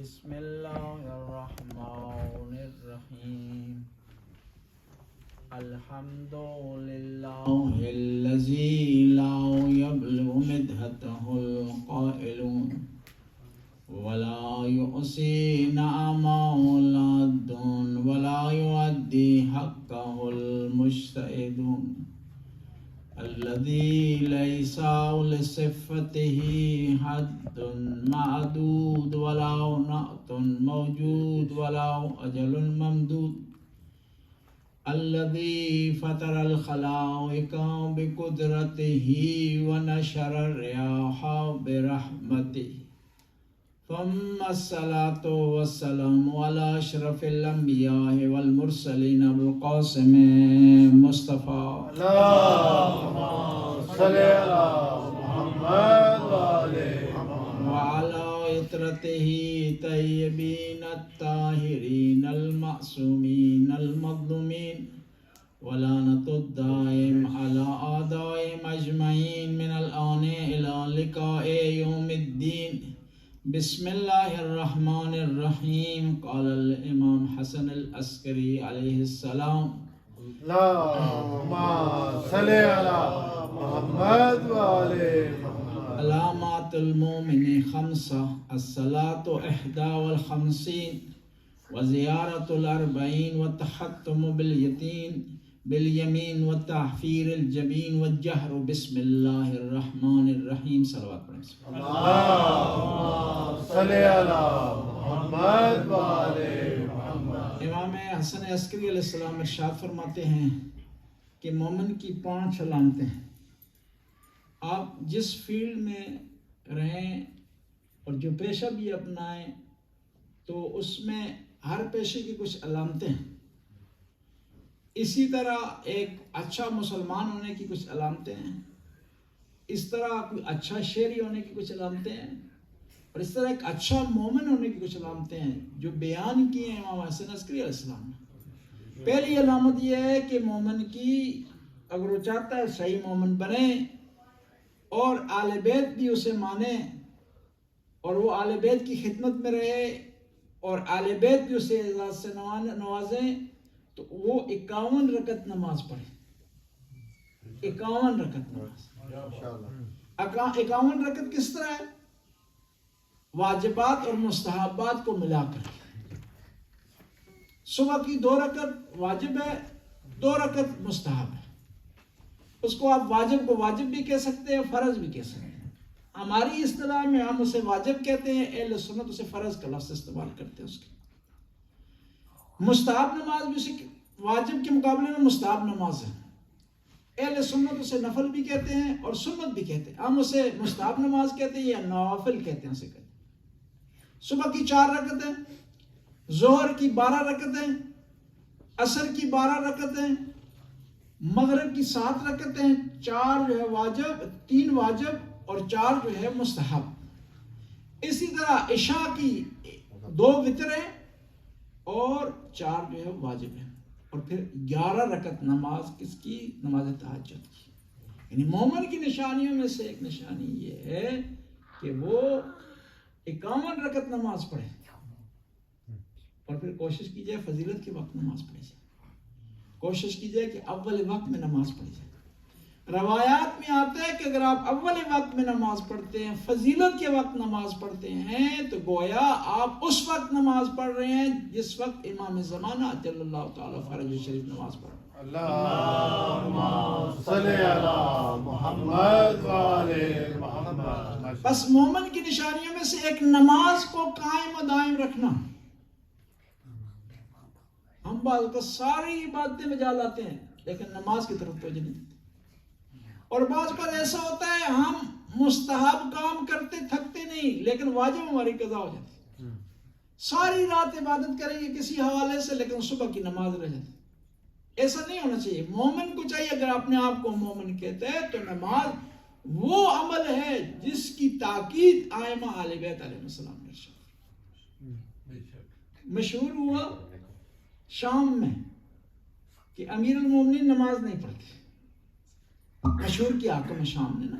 بسم اللہ الرحمن الرحیم الحمد للہ الذی لا یبلغ مدحته القائلون ولا يؤسی نعمه العدون ولا يؤدی حقه المجتہدون الذي ليس لصفته حد معدود ولا نعت موجود ولا أجل ممدود الذي فطر الخلائق بقدرته ونشر الرياح برحمته ثم الصلاة والسلام على أشرف الأنبياء والمرسلين أبو القاسم مصطفى اللهم صل على محمد وعلى عترته طيبين الطاهرين المعصومين المظلومين ولعنة الدائم على أعدائهم أجمعين من الآن إلى لقاء يوم الدين. بسم اللہ الرحمن الرحیم. قال الامام حسن العسکری علیہ السلام اللهم صل على محمد محمد. علامات المومن خمسہ: الصلاة 51 وزیارة 40 والتحتم بالیمین والتحفیر الجبین والجہر بسم اللہ الرحمن الرحیم. صلوات پڑھیں. اللهم صل على محمد محمد. امام حسن عسکری علیہ السلام ارشاد فرماتے ہیں کہ مومن کی 5 علامتیں ہیں. آپ جس فیلڈ میں رہیں اور جو پیشہ بھی اپنائیں تو اس میں ہر پیشے کی کچھ علامتیں ہیں. اسی طرح ایک اچھا مسلمان ہونے کی کچھ علامتیں ہیں، اس طرح کوئی اچھا شہری ہونے کی کچھ علامتیں ہیں، اور اس طرح ایک اچھا مومن ہونے کی کچھ علامتیں ہیں جو بیان کی ہیں امام حسن عسکری علیہ السلام نے. پہلی علامت یہ ہے کہ مومن کی اگر وہ چاہتا ہے صحیح مومن بنے اور آل بیت بھی اسے مانے اور وہ آل بیت کی خدمت میں رہے اور آل بیت بھی اسے اعزاز سے نوازیں، تو وہ 51 رکعت نماز پڑھے. 51 رکعت نماز. 51 رکعت کس طرح ہے؟ واجبات اور مستحبات کو ملا کر. صبح کی 2 رکعت واجب ہے، 2 رکعت مستحب ہے. اس کو آپ واجب کو واجب بھی کہہ سکتے ہیں، فرض بھی کہہ سکتے ہیں. ہماری اصطلاح میں ہم اسے واجب کہتے ہیں، اہل سنت اسے فرض کا لفظ استعمال کرتے ہیں. اس کے مستحب نماز بھی اسے واجب کے مقابلے میں مستحب نماز ہے. اہل سنت اسے نفل بھی کہتے ہیں اور سنت بھی کہتے ہیں. ہم اسے مستحب نماز کہتے ہیں یا نوافل کہتے ہیں. اسے کہتے ہیں صبح کی 4 رکعتیں، ظہر کی 12 رکعتیں، عصر کی 12 رکعتیں، مغرب کی 7 رکعتیں. 4 جو ہے واجب، 3 واجب اور 4 جو ہے مستحب. اسی طرح عشاء کی 2 وتریں اور 4 جو ہے واجب ہے. اور پھر 11 رکعت نماز کس کی؟ نماز تہجد کی. یعنی مومن کی نشانیوں میں سے ایک نشانی یہ ہے کہ وہ 51 رکعت نماز پڑھے اور پھر کوشش کی جائے فضیلت کے وقت نماز پڑھی جائے. کوشش کی جائے کہ اول وقت میں نماز پڑھی جائے. روایات میں آتا ہے کہ اگر آپ اول وقت میں نماز پڑھتے ہیں، فضیلت کے وقت نماز پڑھتے ہیں، تو گویا آپ اس وقت نماز پڑھ رہے ہیں جس وقت امام زمانہ جل اللہ تعالیٰ فرض شریف نماز پڑھ رہے ہیں. اللهم صل على محمد محمد. بس مومن کی نشانیوں میں سے ایک نماز کو قائم و دائم رکھنا. ہم بعض کا ساری عبادتیں میں جا لاتے ہیں لیکن نماز کی طرف توجہ نہیں دیتے. اور بعض پر ایسا ہوتا ہے ہم مستحب کام کرتے تھکتے نہیں لیکن واجب ہماری قضا ہو جاتی. ساری رات عبادت کریں گے کسی حوالے سے لیکن صبح کی نماز رہ جاتی. ایسا نہیں ہونا چاہیے. مومن کو چاہیے اگر اپنے آپ کو مومن کہتے ہیں تو نماز وہ عمل ہے جس کی تاکید ائمہ اہل بیت علیہ السلام نے مشہور ہوا شام میں کہ امیر المومنین نماز نہیں پڑھتے. مشہور کیا حکم شام نے نا.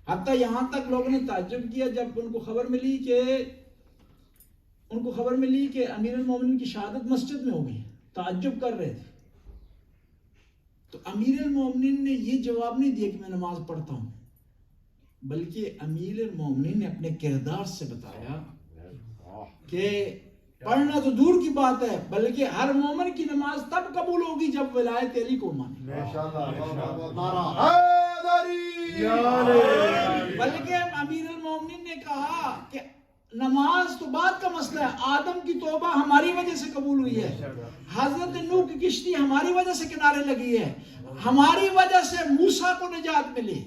حتیٰ یہاں تک لوگوں نے تعجب کیا جب ان کو خبر ملی کہ ان کو خبر ملی کہ امیر المومنین کی شہادت مسجد میں ہو گئی، تعجب کر رہے تھے. تو امیر المومنین نے یہ جواب نہیں دیا کہ میں نماز پڑھتا ہوں، بلکہ امیر المومنین نے اپنے کردار سے بتایا کہ پڑھنا تو دور کی بات ہے، بلکہ ہر مومن کی نماز تب قبول ہوگی جب ولایت علی کو مانے. بلکہ امیر المومنین نے کہا کہ نماز تو بعد کا مسئلہ ہے، آدم کی توبہ ہماری وجہ سے قبول ہوئی ہے، حضرت نوح کی کشتی ہماری وجہ سے کنارے لگی ہے، ہماری وجہ سے موسیٰ کو نجات ملی.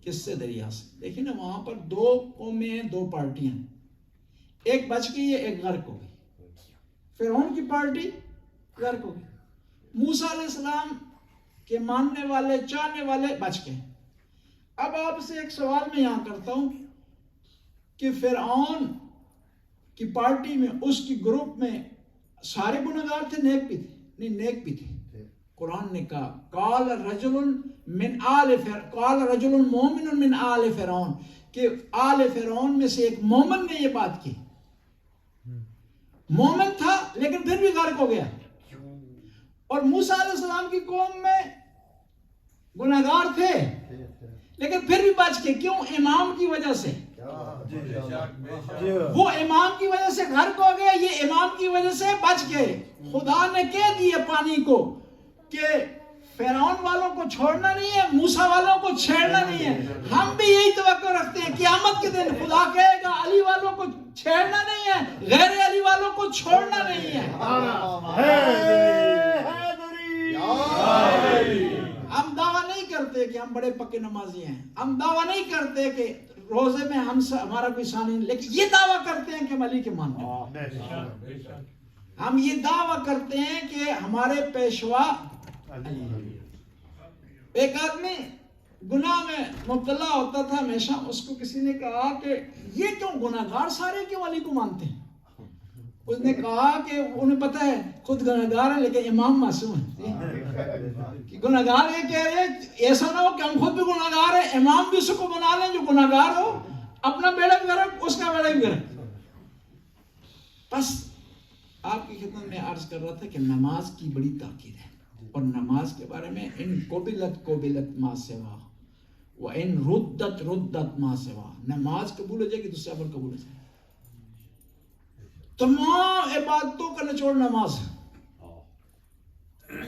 کس سے؟ دریا سے. دیکھیں نا وہاں پر دو قومیں ہیں، دو پارٹیاں ہیں، ایک بچ گئی ہے، ایک غرق ہو گئی. فرعون کی پارٹی غرق ہو گئی، موسیٰ علیہ السلام کے ماننے والے چاہنے والے بچ گئے. اب آپ سے ایک سوال میں یہاں کرتا ہوں کہ فرعون کی پارٹی میں، اس کی گروپ میں سارے گنہگار تھے، نیک بھی تھے؟ نہیں، نیک بھی تھے. قرآن نے کہا قال رجل مومن من آل فرعون، کہ آل فرعون میں سے ایک مومن نے یہ بات کی. مومن تھا لیکن پھر بھی غرق ہو گیا. اور موسیٰ علیہ السلام کی قوم میں گنہگار تھے لیکن پھر بھی بچ کے. کیوں؟ امام کی وجہ سے. وہ امام کی وجہ سے غرق ہو گئے، یہ امام کی وجہ سے بچ گئے. خدا نے کہہ دیا پانی کو کہ فرعون والوں کو چھوڑنا نہیں ہے، موسیٰ والوں کو چھیڑنا نہیں ہے. ہم بھی یہی توقع رکھتے ہیں قیامت کے دن خدا کہے گا علی والوں کو چھیڑنا نہیں ہے، غیر علی والوں کو چھوڑنا نہیں ہے. ہم دعویٰ نہیں کرتے کہ ہم بڑے پکے نمازی ہیں، ہم دعویٰ نہیں کرتے کہ روزے میں ہمارا کوئی ثانی نہیں، لیکن یہ دعویٰ کرتے ہیں کہ ہم علی کے مانتے ہیں. ہم یہ دعویٰ کرتے ہیں کہ ہمارے پیشوا علی. ایک آدمی گناہ میں مبتلا ہوتا تھا ہمیشہ، اس کو کسی نے کہا کہ یہ کیوں گناہگار سارے کیوں علی کو مانتے ہیں؟ اس نے کہا کہ انہیں پتہ ہے خود گناہگار ہے لیکن امام معصوم ہے. گناہگار یہ کہہ رہے ایسا نہ ہو کہ ہم خود بھی گناہگار ہیں، امام بھی اس کو بنا لیں جو گناہگار ہو، اپنا بیڑا بھی غرق اس کا بیڑا بھی غرق. بس آپ کی خدمت میں عرض کر رہا تھا کہ نماز کی بڑی تاکید ہے، اور نماز کے بارے میں ان قبلت ما سوا و ان ردت ما سوا. نماز قبول ہو جائے گی تو سے عمل قبول ہو جائے گا. تمام عبادتوں کا نچوڑ نماز ہے.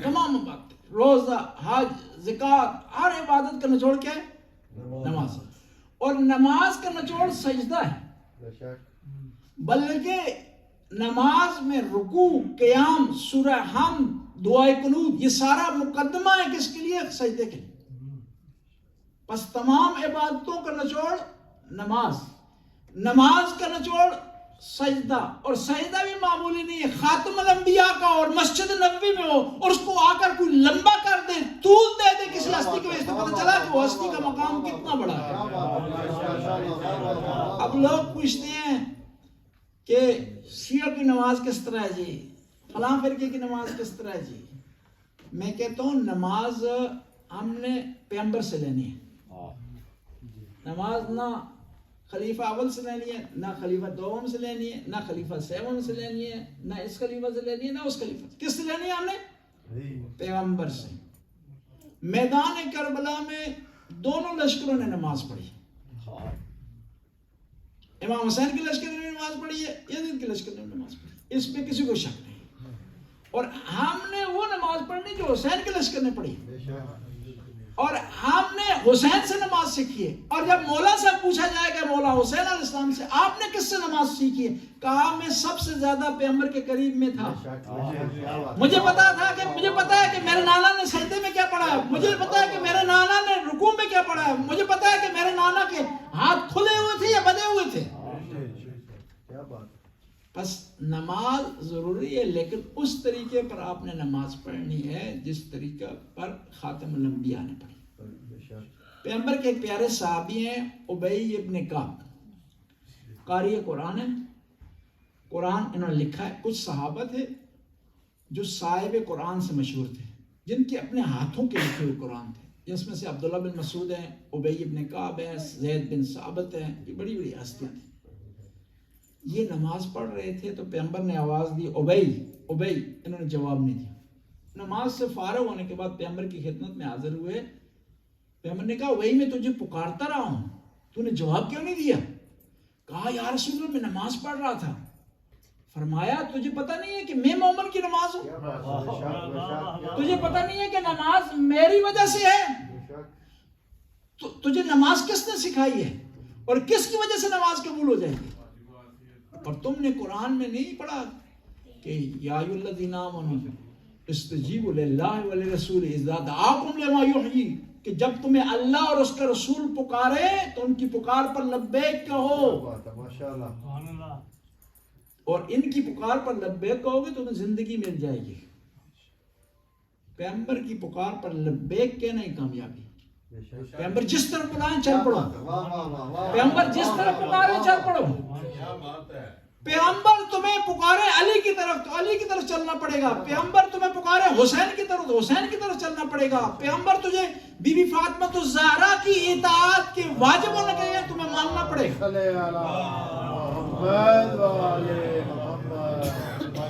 تمام عبادت، روزہ، حج، زکوٰۃ، ہر عبادت کا نچوڑ کیا ہے؟ نماز. اور نماز کا نچوڑ سجدہ ہے، بلکہ نماز میں رکوع، قیام، سورہ حمد، دعائے قنوت، یہ سارا مقدمہ ہے کس کے لیے؟ سجدے کے لیے. بس تمام عبادتوں کا نچوڑ نماز، نماز کا نچوڑ سجدہ. اور سجدہ بھی معمولی نہیں ہے، خاتم الانبیاء کا اور مسجد نبوی میں ہو اور اس کو آ کر کوئی لمبا کر دے، طول دے دے کسی ہستی کو، اس سے پتہ چلا کہ وہ ہستی کا مقام کتنا بڑا ہے. اب لوگ پوچھتے ہیں کہ شیعہ کی نماز کس طرح ہے جی، فلاں فرقے کی نماز کس طرح ہے جی. میں کہتا ہوں نماز ہم نے پیغمبر سے لینی ہے. نماز نہ خلیفہ اول سے لینی ہے، نہ خلیفہ دوم سے لینی ہے، نہ خلیفہ سیون سے لینی ہے، نہ اس خلیفہ سے لینی ہے، نہ اس خلیفہ سے. کس سے لینی ہے ہم نے؟ پیغمبر سے. میدان کربلا میں دونوں لشکروں نے نماز پڑھی. امام حسین کے لشکر نے نماز پڑھی ہے، یزید کے لشکر نے نماز پڑھی، اس پہ کسی کو شک نہیں. اور ہم نے وہ نماز پڑھنی جو حسین کے لشکر نے پڑھی، اور ہم نے حسین سے نماز سیکھی ہے. اور جب مولا سے پوچھا جائے گا مولا حسین علیہ السلام سے آپ نے کس سے نماز سیکھی ہے، کہا میں سب سے زیادہ پیغمبر کے قریب میں تھا. مجھے پتا ہے کہ میرے نانا نے سجدے میں کیا پڑھا ہے، مجھے پتا ہے کہ میرے نانا نے رکوع میں کیا پڑھا ہے، مجھے پتا ہے کہ میرے نانا کے ہاتھ کھلے ہوئے تھے یا بندھے ہوئے تھے. بس نماز ضروری ہے، لیکن اس طریقے پر آپ نے نماز پڑھنی ہے جس طریقہ پر خاتم الانبیاء نے پڑھی. پیغمبر کے ایک پیارے صحابی ہیں ابی ابن کعب، قاری قرآن ہے. قرآن انہوں نے لکھا ہے. کچھ صحابہ تھے جو صاحب قرآن سے مشہور تھے، جن کے اپنے ہاتھوں کے لکھے ہوئے قرآن تھے، جس میں سے عبداللہ بن مسعود ہیں، ابی ابن کعب ہیں، زید بن ثابت ہیں. یہ بڑی بڑی ہستیاں تھیں. یہ نماز پڑھ رہے تھے تو پیغمبر نے آواز دی ابئی ابئی، انہوں نے جواب نہیں دیا۔ نماز سے فارغ ہونے کے بعد پیغمبر کی خدمت میں حاضر ہوئے، پیغمبر نے کہا ابئی میں تجھے پکارتا رہا ہوں، تو نے جواب کیوں نہیں دیا؟ کہا یا رسول اللہ میں نماز پڑھ رہا تھا۔ فرمایا تجھے پتہ نہیں ہے کہ میں مومن کی نماز ہوں؟ تجھے پتہ نہیں ہے کہ نماز میری وجہ سے ہے؟ تجھے نماز کس نے سکھائی ہے اور کس کی وجہ سے نماز قبول ہو جائے گی؟ اور تم نے قرآن میں نہیں پڑھا کہ یا ایھا الذین آمنوا استجیبوا للہ وللرسول اذا دعاکم لما یحییکم، کہ جب تمہیں اللہ اور اس کا رسول پکارے تو ان کی پکار پر لبیک کہو، اور ان کی پکار پر لبیک کہو گے تو تمہیں زندگی مل جائے گی۔ پیغمبر کی پکار پر لبیک کہنا ہی کامیابی۔ پیغمبر جس طرح بلائیں چل پڑو، پیغمبر جس طرح پکارے چل پڑو۔ پیغمبر تمہیں پکارے علی کی طرف تو علی کی طرف چلنا پڑے گا، پیغمبر تمہیں پکارے حسین کی طرف تو حسین کی طرف چلنا پڑے گا، پیغمبر تجھے بی بی فاطمہ الزہرا کی اطاعت کے واجب ہونے کے لیے تمہیں ماننا پڑے گا۔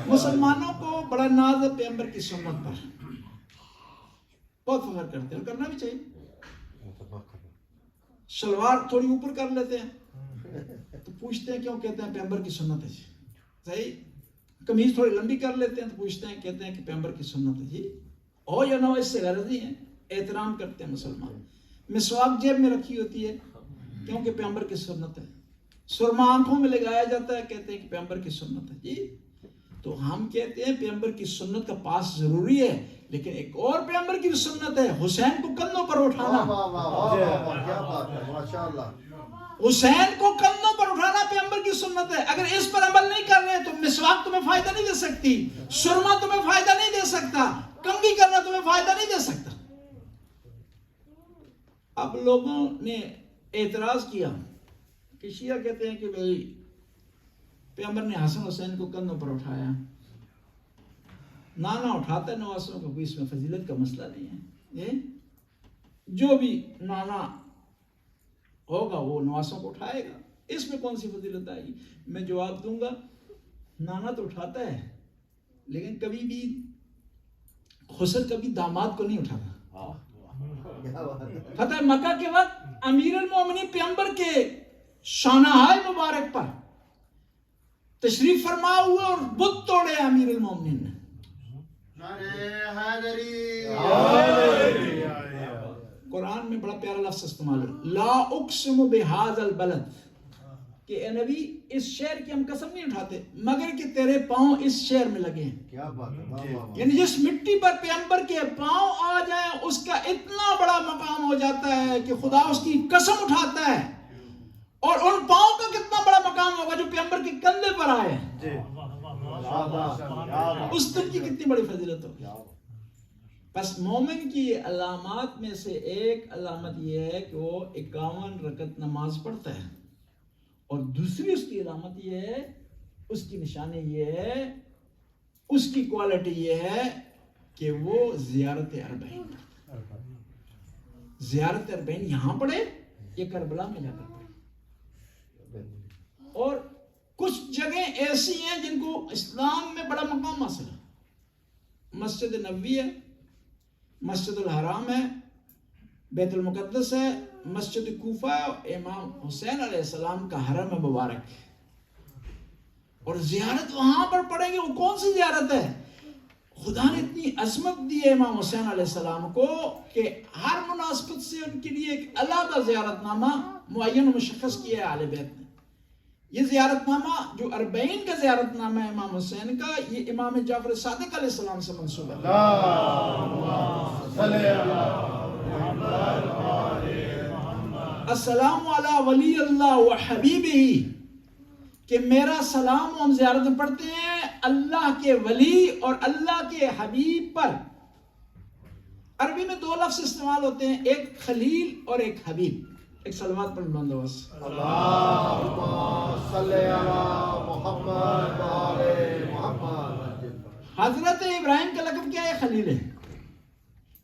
مسلمانوں کو بڑا ناز ہے پیغمبر کی سنت پر، بہت فخر کرتے ہیں اور کرنا بھی چاہیے۔ شلوار تھوڑی اوپر کر لیتے ہیں تو پوچھتے ہیں کیوں، کہتے ہیں پیغمبر کی سنت ہے جی، صحیح۔ قمیض تھوڑی لمبی کر لیتے ہیں تو پوچھتے ہیں، کہتے ہیں کہ پیغمبر کی سنت ہے جی، ہو یا نہ ہو اس سے غرض نہیں ہے، احترام کرتے ہیں مسلمان۔ مسواک جیب میں رکھی ہوتی ہے کیونکہ پیغمبر کی سنت ہے، سرما آنکھوں میں لگایا جاتا ہے، کہتے ہیں کہ پیغمبر کی سنت ہے جی۔ تو ہم کہتے ہیں پیغمبر کی سنت کا پاس ضروری ہے، لیکن ایک اور پیغمبر کی سنت ہے حسین کو کندھوں پر اٹھانا۔ حسین کو کندھوں پر اٹھانا پیغمبر کی سنت ہے۔ اگر اس پر عمل نہیں کر رہے تو مسواک تمہیں فائدہ نہیں دے سکتی، سرما تمہیں فائدہ نہیں دے سکتا، کنگھی کرنا تمہیں فائدہ نہیں دے سکتا۔ اب لوگوں نے اعتراض کیا کہ شیعہ کہتے ہیں کہ بھئی پیغمبر نے حسن حسین کو کندھوں پر اٹھایا، نانا اٹھاتا ہے نواسوں کو، کوئی اس میں فضیلت کا مسئلہ نہیں ہے، یہ جو بھی نانا ہوگا وہ نواسوں کو اٹھائے گا، اس میں کون سی فضیلت آئے گی؟ میں جواب دوں گا نانا تو اٹھاتا ہے لیکن کبھی بھی خسر کبھی داماد کو نہیں اٹھاتا۔ فتح مکہ کے وقت امیر المومنین پیغمبر کے شانہائے مبارک پر تشریف فرما ہوئے اور بت توڑے امیر المومنین نے۔ قرآن میں بڑا پیارا لفظ استعمال ہے، لا اقسم بہذا البلد، کہ اے نبی اس شہر کی ہم قسم نہیں اٹھاتے مگر کہ تیرے پاؤں اس شہر میں لگے ہیں۔ کیا بات ہے، یعنی جس مٹی پر پیغمبر کے پاؤں آ جائیں اس کا اتنا بڑا مقام ہو جاتا ہے کہ خدا اس کی قسم اٹھاتا ہے، اور ان پاؤں کا کتنا بڑا مقام ہوگا جو پیغمبر کے کندھے پر آئے، اس دن کی کتنی بڑی فضیلت ہوگی۔ بس مومن کی علامات میں سے ایک علامت یہ ہے کہ وہ 51 رکعت نماز پڑھتا ہے، اور دوسری اس کی علامت یہ ہے، اس کی نشانی یہ ہے، اس کی کوالٹی یہ ہے کہ وہ زیارت اربعین پڑھتا ہے۔ زیارت اربعین یہاں پڑھے یا کربلا میں جا کر پڑھے۔ اور کچھ جگہیں ایسی ہیں جن کو اسلام میں بڑا مقام حاصل ہے، مسجد نبوی ہے، مسجد الحرام ہے، بیت المقدس ہے، مسجد کوفہ ہے، امام حسین علیہ السلام کا حرم مبارک ہے، اور زیارت وہاں پر پڑھیں گے۔ وہ کون سی زیارت ہے؟ خدا نے اتنی عظمت دی ہے امام حسین علیہ السلام کو کہ ہر مناسبت سے ان کے لیے ایک علیحدہ زیارت نامہ معین مشخص کیا ہے اہل بیت نے۔ یہ زیارت نامہ جو 40 کا زیارت نامہ ہے امام حسین کا، یہ امام جعفر صادق علیہ السلام سے منسوب ہے۔ السلام علی ولی اللہ و حبیبہ، کہ میرا سلام ہم زیارت میں پڑھتے ہیں اللہ کے ولی اور اللہ کے حبیب پر۔ عربی میں 2 لفظ استعمال ہوتے ہیں، ایک خلیل اور ایک حبیب۔ ایک صلوات پر بلند آواز اللہم صلی علی محمد و آل محمد۔ حضرت ابراہیم کا لقب کیا ہے؟ خلیل ہے،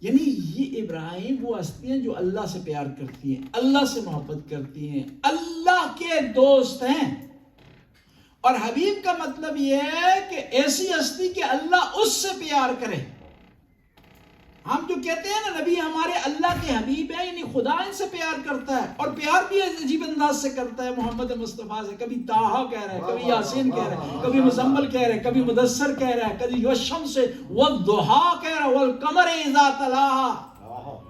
یعنی یہ ابراہیم وہ ہستی ہیں جو اللہ سے پیار کرتی ہیں، اللہ سے محبت کرتی ہیں، اللہ کے دوست ہیں، اور حبیب کا مطلب یہ ہے کہ ایسی ہستی کہ اللہ اس سے پیار کرے. ہم جو کہتے ہیں نا نبی ہمارے اللہ کے حبیب ہیں، یعنی خدا ان سے پیار کرتا ہے، اور پیار بھی عجیب انداز سے کرتا ہے محمد مصطفیٰ سے. کبھی طٰہٰ کہہ رہا ہے، کبھی یاسین کہہ رہا ہے، کبھی مزمل کہہ رہا ہے، کبھی مدثر کہہ رہا ہے، کبھی والشمس والضحیٰ کہہ رہا ہے، والقمر اذا تلاہا.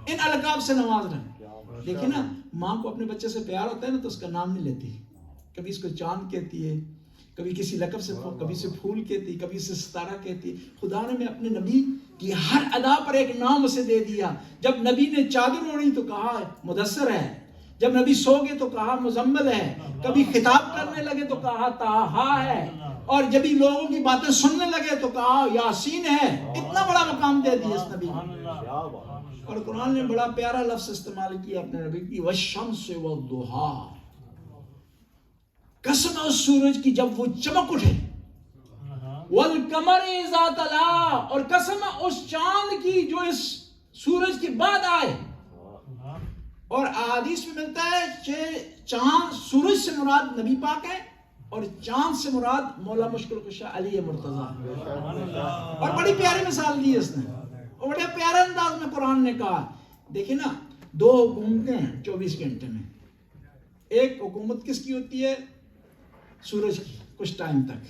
ان القاب سے نواز رہا ہے. دیکھیں نا، ماں کو اپنے بچے سے پیار ہوتا ہے نا تو اس کا نام نہیں لیتی، کبھی اس کو چاند کہتی ہے، کبھی کسی لقب سے، کبھی سے پھول کہتی، کبھی سے ستارہ کہتی. خدا نے میں اپنے نبی کی ہر ادا پر ایک نام اسے دے دیا. جب نبی نے چادر اوڑھی تو کہا مدثر ہے، جب نبی سو گئے تو کہا مزمل ہے، کبھی خطاب کرنے لگے تو کہا طٰہٰ ہے، اور جب ہی لوگوں کی باتیں سننے لگے تو کہا یاسین ہے. اتنا بڑا مقام دے دیا اس نبی نے. اور قرآن نے بڑا پیارا لفظ استعمال کیا اپنے نبی کی، والشمس والضحیٰ. قسم ہے اس سورج کی جب وہ چمک اٹھے، والقمر اذا تلاہا، اور قسم ہے اس چاند کی جو اس سورج کے بعد آئے. اور احادیث میں ملتا ہے کہ چاند، سورج سے مراد نبی پاک ہے، اور چاند سے مراد مولا مشکل کشا علی مرتضیٰ. اور بڑی پیاری مثال دی اس نے، اور بڑے پیارے انداز میں قرآن نے کہا. دیکھیں نا، دو حکومتیں ہیں 24 گھنٹے میں. ایک حکومت کس کی ہوتی ہے؟ سورج کی، کچھ ٹائم تک،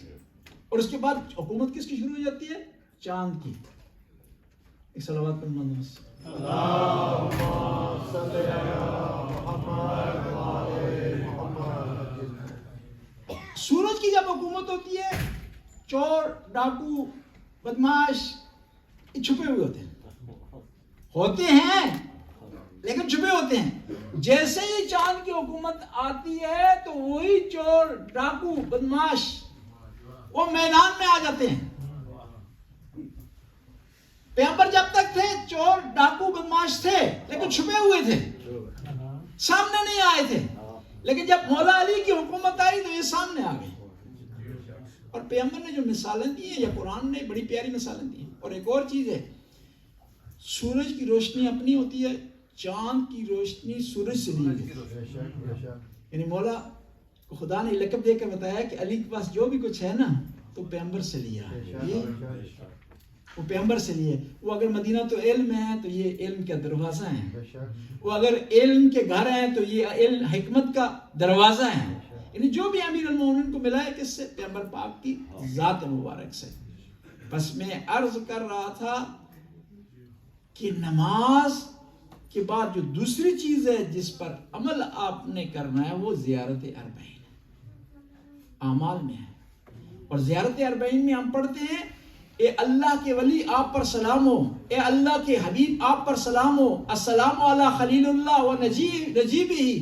اور اس کے بعد حکومت کس کی شروع ہو جاتی ہے؟ چاند کی. ایک صلوات پر منظور. سورج کی جب حکومت ہوتی ہے، چور، ڈاکو، بدماش یہ چھپے ہوئے ہوتے ہیں لیکن چھپے ہوتے ہیں. جیسے ہی چاند کی حکومت آتی ہے تو وہی چور، ڈاکو، بدماش وہ میدان میں آ جاتے ہیں. پیغمبر جب تک تھے چور، ڈاکو، بدماش تھے لیکن چھپے ہوئے تھے، سامنے نہیں آئے تھے. لیکن جب مولا علی کی حکومت آئی تو یہ سامنے آ گئے. اور پیغمبر نے جو مثالیں دی ہیں، یا قرآن نے بڑی پیاری مثالیں دی ہیں. اور ایک اور چیز ہے، سورج کی روشنی اپنی ہوتی ہے، چاند کی روشنی سورج سے لی ہے. یعنی مولا کو خدا نے لقب دے کر بتایا کہ علی کے پاس جو بھی کچھ ہے نا تو پیغمبر سے لیا ہے، وہ پیغمبر سے لیے. وہ اگر مدینہ تو علم ہے تو یہ علم کا دروازہ ہے، وہ اگر علم کے گھر ہیں تو یہ علم حکمت کا دروازہ ہے. یعنی جو بھی امیر المومنین کو ملا ہے کس سے؟ پیغمبر پاک کی ذات مبارک سے. بس میں عرض کر رہا تھا کہ نماز کے بعد جو دوسری چیز ہے جس پر عمل آپ نے کرنا ہے وہ زیارت اربعین اعمال میں ہے. اور زیارت اربعین میں ہم پڑھتے ہیں اے اللہ کے ولی آپ پر سلام ہو، اے اللہ کے حبیب آپ پر سلام ہو، السلام علی خلیل اللہ و نجیب ہی،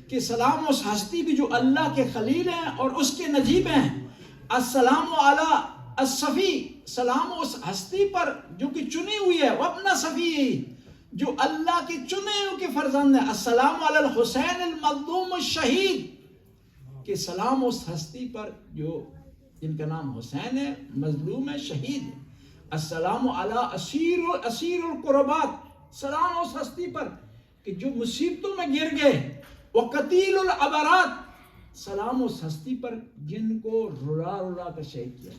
کہ سلام اس ہستی بھی جو اللہ کے خلیل ہیں اور اس کے نجیب ہیں. السلام علی الصفی، سلام اس ہستی پر جو کہ چنی ہوئی ہے، وہ اپنا صفی جو اللہ کے چنے ہوئے کے فرزند ہے. السلام علی الحسین المظلوم الشہید، کہ سلام اس ہستی پر جو جن کا نام حسین ہے، مظلوم ہے، شہید ہے. السلام علی اسیر القربات، سلام اس ہستی پر کہ جو مصیبتوں میں گر گئے. وقتیل العبرات، سلام اس ہستی پر جن کو رلا رلا کر شہید کیا.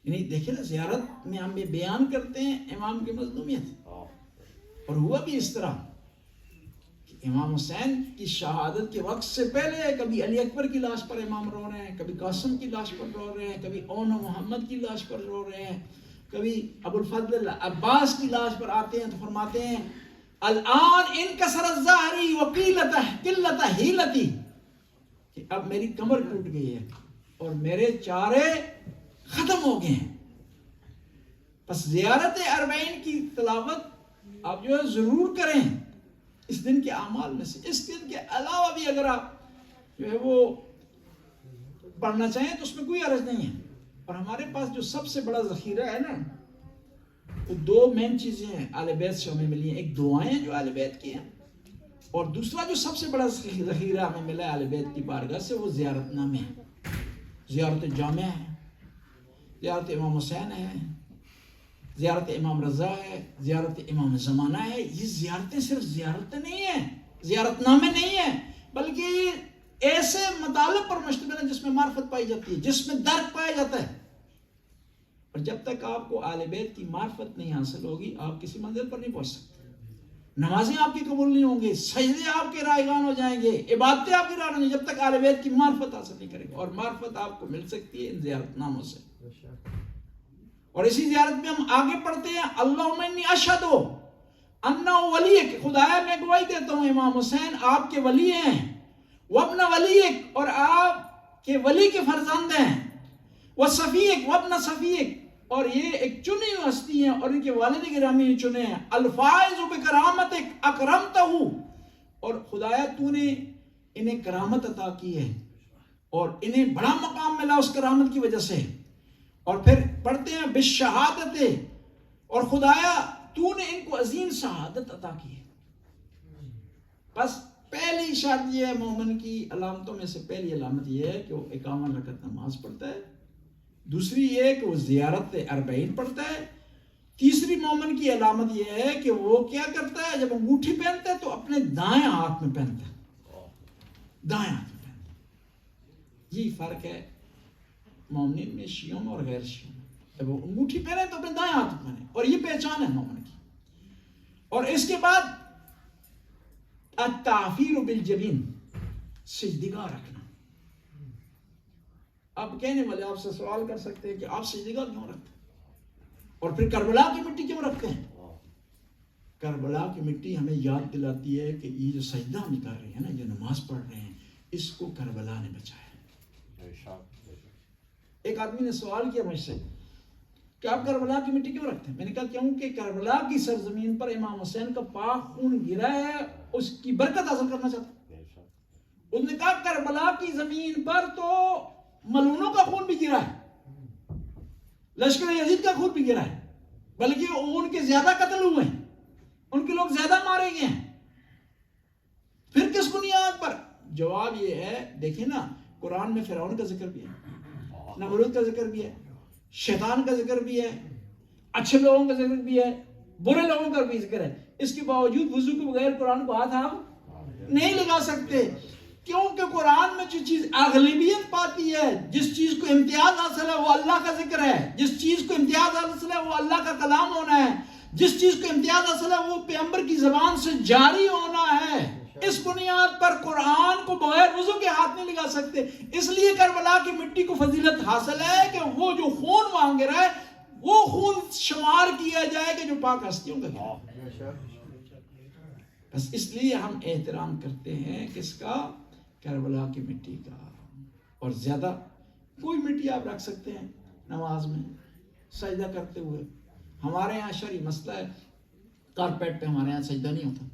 یعنی دیکھیں نا، زیارت میں ہم یہ بیان کرتے ہیں امام کی مظلومیت، اور ہوا بھی اس طرح کہ امام حسین کی شہادت کے وقت سے پہلے کبھی علی اکبر کی لاش پر امام رو رہے ہیں، کبھی قاسم کی لاش پر رو رہے ہیں، کبھی اون محمد کی لاش پر رو رہے ہیں، کبھی ابو الفضل عباس کی لاش پر آتے ہیں تو فرماتے ہیں الان انکسر الظہری وقیلت قلت حیلتی، کہ اب میری کمر ٹوٹ گئی ہے اور میرے چارے ختم ہو گئے ہیں. بس زیارت اربعین کی تلاوت آپ جو ہے ضرور کریں اس دن کے اعمال میں سے. اس دن کے علاوہ بھی اگر آپ جو ہے وہ پڑھنا چاہیں تو اس میں کوئی عرض نہیں ہے. اور ہمارے پاس جو سب سے بڑا ذخیرہ ہے نا، وہ دو مین چیزیں ہیں اہل بیت سے ہمیں ملی ہیں. ایک دعائیں جو اہل بیت کی ہیں، اور دوسرا جو سب سے بڑا ذخیرہ ہمیں ملا ہے اہل بیت کی بارگاہ سے، وہ زیارت نامے ہیں. زیارت جامع ہے، زیارت امام حسین ہے، زیارت امام رضا ہے، زیارت امام زمانہ ہے. یہ زیارتیں صرف زیارتیں نہیں ہیں، زیارت نامے نہیں ہیں، بلکہ ایسے مطالب پر مشتمل ہے جس میں معرفت پائی جاتی ہے، جس میں درک پایا جاتا ہے. اور جب تک آپ کو اہل بیت کی معرفت نہیں حاصل ہوگی آپ کسی منزل پر نہیں پہنچ سکتے. نمازیں آپ کی قبول نہیں ہوں گی، سجدے آپ کے رائگان ہو جائیں گے، عبادتیں آپ کی رائگان ہو جائیں گی جب تک اہل بیت کی معرفت حاصل نہیں کریں گے. اور معرفت آپ کو مل سکتی ہے ان زیارت ناموں سے. اور اسی زیارت میں ہم آگے پڑھتے ہیں اللہم انی اشہد انہ ولیک، خدایا میں گواہی دیتا ہوں امام حسین آپ کے ولی ہیں، وابن ولیک اور آپ کے ولی کے فرزند ہیں، وصفیک وابن صفیک اور یہ ایک چنی ہوئی ہستی ہیں اور ان کے والد گرامی چنے ہیں، الفائز بکرامتک اکرمتہ، اور خدایا تو نے انہیں کرامت عطا کی ہے اور انہیں بڑا مقام ملا اس کرامت کی وجہ سے. اور پھر پڑھتے ہیں بالشہادت، اور خدایا تو نے ان کو عظیم شہادت عطا کی ہے. بس پہلی شرط یہ ہے مومن کی علامتوں میں سے پہلی علامت یہ ہے کہ وہ 51 رکعت نماز پڑھتا ہے. دوسری یہ ہے کہ وہ زیارت اربعین پڑھتا ہے. تیسری مومن کی علامت یہ ہے کہ وہ کیا کرتا ہے، جب انگوٹھی پہنتا ہے تو اپنے دائیں ہاتھ میں پہنتا ہے، دائیں ہاتھ میں پہنتا ہے. یہ فرق ہے مومنین میں، شیعوں میں اور غیر شیعوں میں. جب وہ انگوٹھی پہنے تو اپنے دائیں ہاتھ میں پہنے، اور یہ پہچان ہے مومن کی. اور اس کے بعد التعفیر بالجبین، سجدگاہ رکھنا. اب کہنے والے آپ سے سوال کر سکتے ہیں کہ آپ سجدگاہ کیوں رکھتے ہیں اور پھر کربلا کی مٹی کیوں رکھتے ہیں؟ کربلا کی مٹی ہمیں یاد دلاتی ہے کہ یہ جو سجدہ ہم کر رہے ہیں نا، جو نماز پڑھ رہے ہیں، اس کو کربلا نے بچایا. ایک آدمی نے سوال کیا مجھ سے کہ آپ کربلا کی مٹی کیوں رکھتے ہیں؟ میں نے کہا کیونکہ کربلا کی سرزمین پر امام حسین کا پاک خون گرا ہے، اس کی برکت حاصل کرنا چاہتا ہوں. اس نے کہا کربلا کی زمین پر تو ملعونوں کا خون بھی گرا ہے، لشکر یزید کا خون بھی گرا ہے، بلکہ ان کے زیادہ قتل ہوئے ہیں، ان کے لوگ زیادہ مارے گئے ہیں. پھر کس بنیاد پر؟ جواب یہ ہے، دیکھیں نا قرآن میں فرعون کا ذکر بھی ہے، نمرود کا ذکر بھی ہے، شیطان کا ذکر بھی ہے، اچھے لوگوں کا ذکر بھی ہے، برے لوگوں کا بھی ذکر ہے. اس کے باوجود وضو کے بغیر قرآن کو ہاتھ آپ نہیں لگا سکتے، کیونکہ قرآن میں جو چیز اغلبیت پاتی ہے، جس چیز کو امتیاز حاصل ہے وہ اللہ کا ذکر ہے، جس چیز کو امتیاز حاصل ہے وہ اللہ کا کلام ہونا ہے، جس چیز کو امتیاز حاصل ہے وہ پیغمبر کی زبان سے جاری ہونا ہے. اس بنیاد پر قرآن کو بغیر وضو کے ہاتھ نہیں لگا سکتے. اس لیے کربلا کی مٹی کو فضیلت حاصل ہے کہ وہ جو خون وہاں گرا ہے وہ خون شمار کیا جائے کہ جو پاک ہستیوں کا گرا. بس اس لیے ہم احترام کرتے ہیں کس کا؟ کربلا کی مٹی کا. اور زیادہ کوئی مٹی آپ رکھ سکتے ہیں نماز میں سجدہ کرتے ہوئے. ہمارے یہاں شرعی مسئلہ ہے، کارپیٹ پہ ہمارے یہاں سجدہ نہیں ہوتا،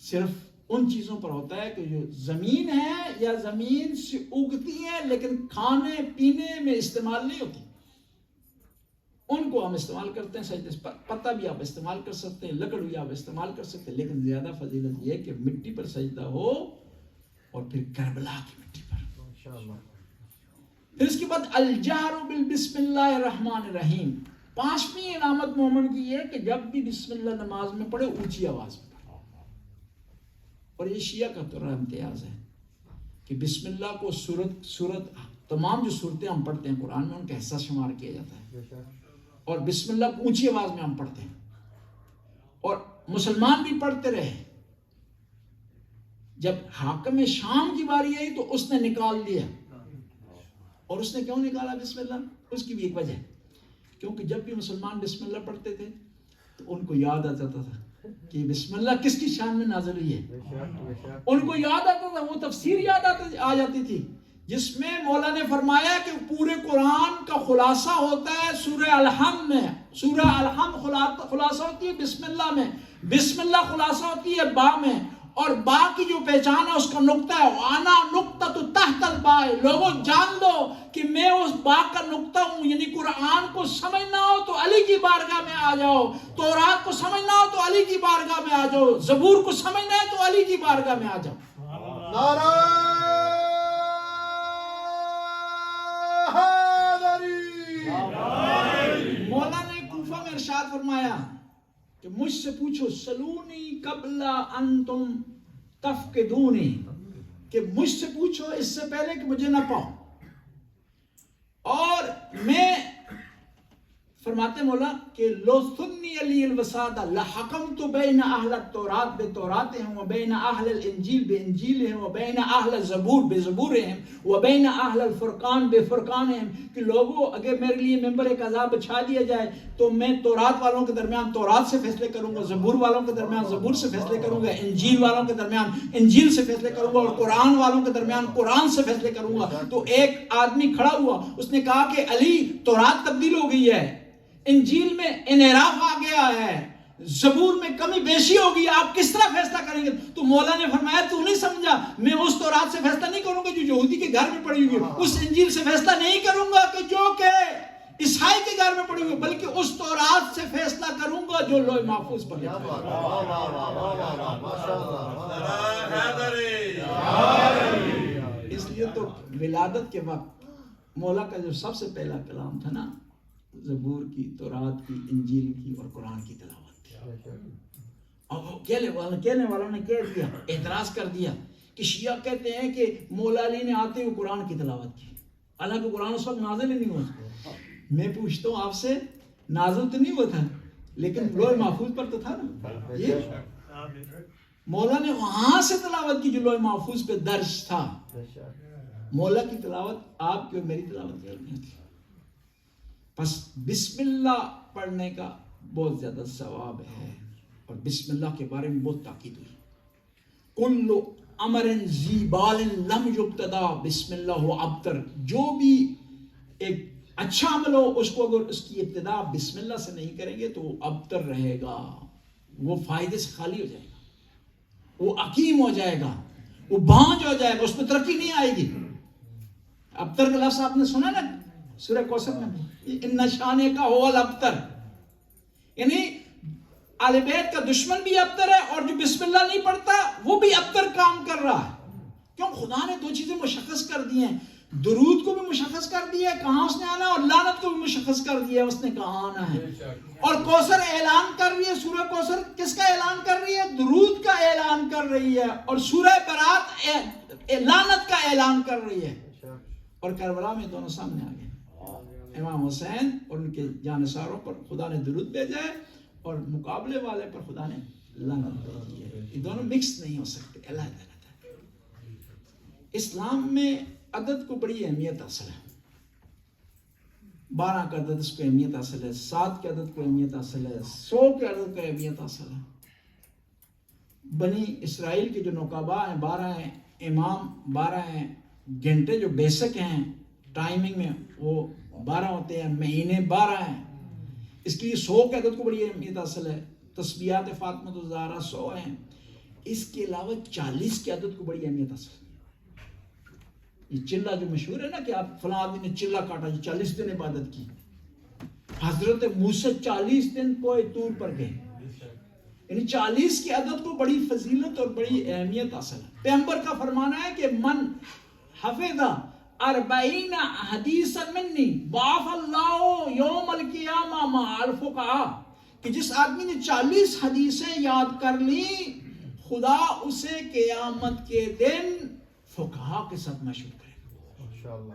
صرف ان چیزوں پر ہوتا ہے کہ جو زمین ہے یا زمین سے اگتی ہے لیکن کھانے پینے میں استعمال نہیں ہوتی، ان کو ہم استعمال کرتے ہیں سجدے پر. پتہ بھی آپ استعمال کر سکتے ہیں، لکڑ بھی آپ استعمال کر سکتے ہیں، لیکن زیادہ فضیلت یہ ہے کہ مٹی پر سجدہ ہو اور پھر کربلا کی مٹی پر. پھر اس کے بعد الجہر بالبسم اللہ الرحمن الرحیم. 5ویں علامت مومن کی یہ کہ جب بھی بسم اللہ نماز میں پڑھے اونچی آواز میں پڑھے. اور یہ شیعہ کا تو امتیاز ہے کہ بسم اللہ کو سورت تمام جو صورتیں ہم پڑھتے ہیں قرآن میں ان کا حصہ شمار کیا جاتا ہے، اور بسم اللہ کو اونچی آواز میں ہم پڑھتے ہیں. اور مسلمان بھی پڑھتے رہے. جب حاکم شام کی باری آئی تو اس نے نکال دیا. اور اس نے کیوں نکالا بسم اللہ؟ اس کی بھی ایک وجہ ہے، کیونکہ جب بھی مسلمان بسم اللہ پڑھتے تھے تو ان کو یاد آ جاتا تھا کہ بسم اللہ کس کی شان میں نازل ہوئی ہے. ان کو یاد آتا تھا، وہ تفسیر یاد آ جاتی تھی جس میں مولا نے فرمایا کہ پورے قرآن کا خلاصہ ہوتا ہے سورہ الحمد میں. سورہ الحمد خلاصہ ہوتی ہے بسم اللہ میں، بسم اللہ خلاصہ ہوتی ہے با میں، اور با کی جو پہچان ہے اس کا نقطہ ہے وانا نقطہ تحت الباء. لوگوں جان لو کہ میں اس با کا نقطہ ہوں. یعنی قرآن کو سمجھنا ہو تو علی کی بارگاہ میں آ جاؤ، تورات کو سمجھنا ہو تو علی کی بارگاہ میں آ جاؤ، زبور کو سمجھنا ہے تو علی کی بارگاہ میں آ جاؤ. نعرہ مولا نے کوفہ میں ارشاد فرمایا کہ مجھ سے پوچھو سلونی قبل ان تم تفقدونی کہ مجھ سے پوچھو اس سے پہلے کہ مجھے نہ پاؤ. اور میں فرماتے مولا کہ لو ثنی علی الوساد لحکمت بین اہل التورات بتوراتہم وبین اہل الانجیل بانجیلہم وبین اہل الزبور بزبورہم وبین اہل الفرقان بفرقانہم. کہ لوگوں اگر میرے لیے ممبر ایک عذاب بچھا دیا جائے تو میں تورات والوں کے درمیان تورات سے فیصلے کروں گا, زبور والوں کے درمیان زبور سے فیصلے کروں گا, انجیل والوں کے درمیان انجیل سے فیصلے کروں گا, اور قرآن والوں کے درمیان قرآن سے فیصلے کروں گا. تو ایک آدمی کھڑا ہوا, اس نے کہا کہ علی تورات تبدیل ہو گئی ہے, انجیل میں انحراف آ گیا ہے, زبور میں کمی بیشی ہوگی, آپ کس طرح فیصلہ کریں گے؟ تو مولا نے فرمایا تو نہیں سمجھا, میں اس تورات سے فیصلہ نہیں کروں گا جو یہودی کے گھر میں پڑی ہوئی, اس انجیل سے فیصلہ نہیں کروں گا کہ جو کہ عیسائی کے گھر میں پڑی ہوئی, بلکہ اس تورات سے فیصلہ کروں گا جو لوح محفوظ پر لکھی ہے. اس لیے تو ولادت کے وقت مولا کا جو سب سے پہلا کلام تھا نا, زبور کی, تورات کی, انجیل کی اور قرآن کی تلاوت تھی. اور وہ کہنے والوں نے کہہ دیا, اعتراض کر دیا کہ شیعہ کہتے ہیں کہ مولا علی نے آتے ہوئے قرآن کی تلاوت کی, حالانکہ قرآن اس وقت نازل ہی نہیں ہوا. میں پوچھتا ہوں آپ سے, نازل تو نہیں ہوا تھا لیکن لوح محفوظ پر تو تھا نا. یہ مولا نے وہاں سے تلاوت کی جو لوح محفوظ پہ درج تھا. مولا کی تلاوت آپ کی اور میری تلاوت نہیں تھی. بس بسم اللہ پڑھنے کا بہت زیادہ ثواب ہے, اور بسم اللہ کے بارے میں بہت تاکید ہوئی. کل امر ذی بال لم یبتدا بسم اللہ ابتر, جو بھی ایک اچھا عمل ہو اس کو اگر اس کی ابتدا بسم اللہ سے نہیں کریں گے تو وہ ابتر رہے گا, وہ فائدے سے خالی ہو جائے گا, وہ عقیم ہو جائے گا, وہ بانج ہو جائے گا, اس میں ترقی نہیں آئے گی. ابتر کا لفظ آپ نے سنا نا سورہ کوثر میں, ان شانے کا هو الابتر, یعنی اہل بیت کا دشمن بھی ابتر ہے, اور جو بسم اللہ نہیں پڑھتا وہ بھی ابتر کام کر رہا ہے. کیوں؟ خدا نے دو چیزیں مشخص کر دی ہیں, درود کو بھی مشخص کر دیا ہے کہاں اس نے آنا, اور لعنت کو بھی مشخص کر دیا ہے اس نے کہاں آنا ہے. اور کوثر اعلان کر رہی ہے, سورہ کوثر کس کا اعلان کر رہی ہے؟ درود کا اعلان کر رہی ہے. اور سورہ برات لعنت کا اعلان کر رہی ہے. اور کربلا میں دونوں سامنے آ گئے, امام حسین اور ان کے جانثاروں پر خدا نے درود بھیجا ہے, اور مقابلے والے پر خدا نے لعنت بھیجی ہے. یہ دونوں مکس نہیں ہو سکتے, علیحدہ رہتا ہے. اسلام میں عدد کو بڑی اہمیت حاصل ہے. 12 کا عدد اس کو اہمیت حاصل ہے, 7 کے عدد کو اہمیت حاصل ہے, 100 کے عدد کو اہمیت حاصل ہے. بنی اسرائیل کے جو نقباء ہیں 12 ہیں, امام 12 ہیں, گھنٹے جو بیسک ہیں ٹائمنگ میں وہ 12 ہوتے ہیں, مہینے 12 ہیں. اس کے لیے 100 کے عدد کو بڑی اہمیت حاصل ہے. تسبیحات فاطمہ الزہرا 100 ہیں. اس کے علاوہ 40 کے عدد کو بڑی اہمیت حاصل ہے. یہ چلہ جو مشہور ہے نا کہ آپ فلاں آدمی نے چلہ کاٹا, 40 دن عبادت کی. حضرت موسیٰ 40 دن کوہ طور پر گئے, یعنی 40 کے عدد کو بڑی فضیلت اور بڑی اہمیت حاصل ہے. پیغمبر کا فرمانا ہے کہ من حفظ 40 حدیث منی باف اللہ یوم القیامہ مع الفقہاء, کہ جس آدمی نے 40 حدیثیں یاد کر لی خدا اسے قیامت کے دن فقہاء کے ساتھ مشہور کرے گا انشاءاللہ.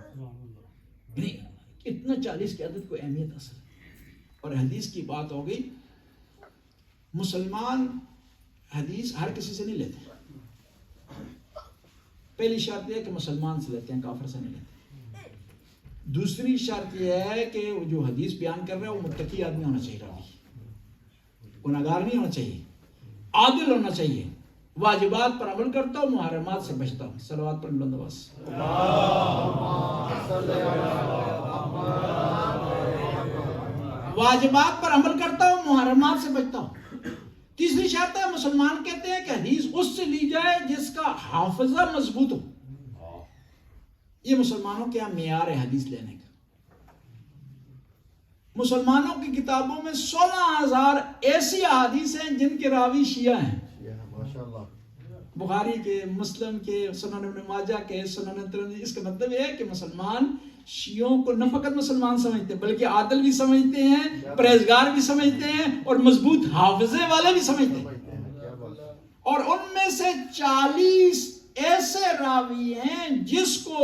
یعنی اتنا 40 کے عدد کو اہمیت حاصل ہے. اور حدیث کی بات ہو گئی, مسلمان حدیث ہر کسی سے نہیں لیتے. پہلی شرط یہ ہے کہ مسلمان سے لیتے ہیں, کافر سے نہیں لیتے. دوسری شرط یہ ہے کہ وہ جو حدیث بیان کر رہا ہے وہ متقی آدمی ہونا چاہیے, گناہگار نہیں ہونا چاہیے, عادل ہونا چاہیے, واجبات پر عمل کرتا ہوں, محرمات سے بچتا ہوں. صلوات پر بلند آواز. واجبات پر عمل کرتا ہوں, محرمات سے بچتا ہوں. تیسری شرط ہے مسلمان کہتے ہیں کہ حدیث اس سے لی جائے جس کا حافظہ مضبوط ہو. یہ مسلمانوں کے یہاں معیار ہے حدیث لینے کا. مسلمانوں کی کتابوں میں 16,000 ایسی احادیث ہیں جن کے راوی شیعہ ہیں. بخاری کے, مسلم کے, سنن ابن ماجہ کے, سنن ترمذی. اس کا مطلب یہ ہے کہ مسلمان شیعوں کو نہ فقط مسلمان سمجھتے ہیں بلکہ عادل بھی سمجھتے ہیں, پرہیزگار بھی سمجھتے ہیں, اور مضبوط حافظے والے بھی سمجھتے ہیں. اور ان میں سے 40 ایسے راوی ہیں جس کو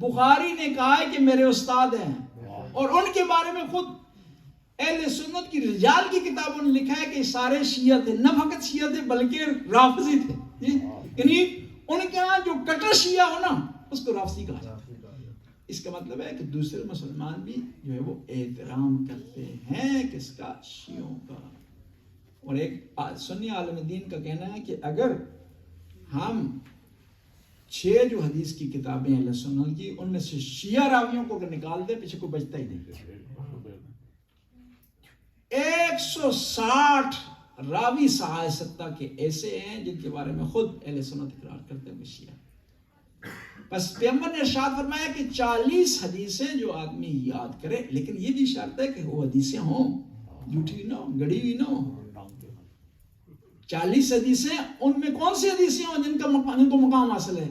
بخاری نے کہا ہے کہ میرے استاد ہیں، اور ان کے بارے میں خود اہل سنت کی رجال کی کتابوں نے لکھا ہے کہ سارے شیعہ تھے، نہ فقط شیعہ تھے بلکہ رافضی تھے، یعنی ان کے ہاں جو کٹر شیعہ ہو نا اس کو رافضی کہا جاتا ہے۔ اس کا مطلب ہے کہ دوسرے مسلمان بھی جو ہے وہ احترام کرتے ہیں کس کا؟ شیعوں کا۔ اور ایک سنی عالم دین کا کہنا ہے کہ اگر ہم 6 جو حدیث کی کتابیں اہل سنت کی ان میں سے شیعہ راویوں کو اگر نکال دے پیچھے کوئی بچتا ہی نہیں۔ 160 راوی صحابہ ستہ کے ایسے ہیں جن کے بارے میں خود اہل سنت اقرار کرتے ہیں شیعہ۔ بس پیغمبر نے ارشاد فرمایا کہ 40 حدیثیں جو آدمی یاد کرے، لیکن یہ بھی شرط ہے کہ وہ حدیثیں ہوں جھوٹی نہ ہوں، گڑی ہوئی نہ ہوں۔ 40 حدیثیں، ان میں کون سی حدیثیں ہوں جن کو مقام حاصل ہے؟